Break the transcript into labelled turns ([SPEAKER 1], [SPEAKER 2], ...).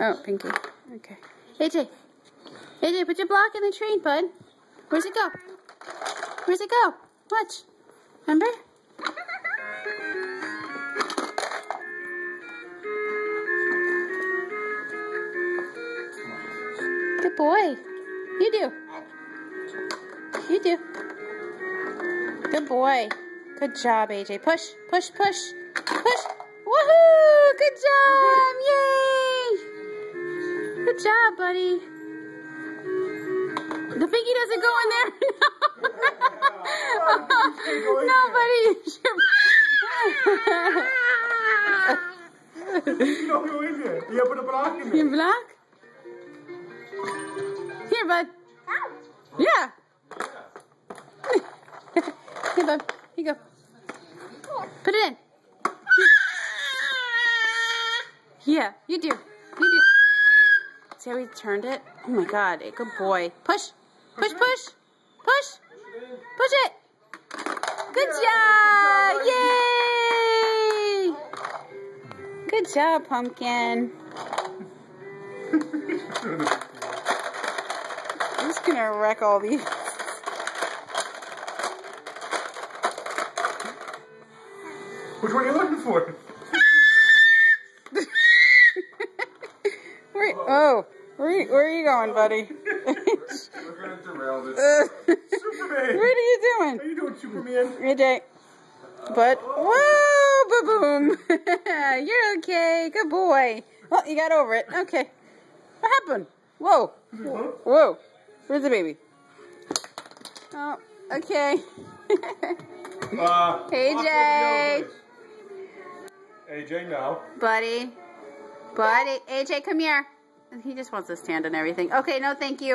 [SPEAKER 1] Oh, Pinky. Okay. AJ. AJ, put your block in the train, bud. Where's it go? Where's it go? Watch. Remember? Good boy. You do. You do. Good boy. Good job, AJ. Push, push, push, push. Woohoo! Good job! Yay! Good job, buddy. The Pinky doesn't go in there. No, buddy.
[SPEAKER 2] Don't go in there. You put a block in there.
[SPEAKER 1] Your block? Here, bud. Yeah. Here, bud. Here you go. Put it in. Yeah, you do. You do. See how he turned it? Oh my God, good boy. Push. Push, push. Push. Push it. Good job. Yay. Good job, Pumpkin. I'm just gonna wreck all these.
[SPEAKER 2] Which one are you looking for?
[SPEAKER 1] Where are you going, buddy?
[SPEAKER 2] We're gonna derail this. Superman!
[SPEAKER 1] What are you doing?
[SPEAKER 2] How you doing, Superman?
[SPEAKER 1] AJ. But, whoa, ba-boom. You're okay. Good boy. Well, you got over it. Okay. What happened? Whoa. Whoa. Where's the baby? Oh, okay. AJ.
[SPEAKER 2] AJ, now.
[SPEAKER 1] Buddy. Buddy. AJ, come here. He just wants to stand and everything. Okay, no, thank you.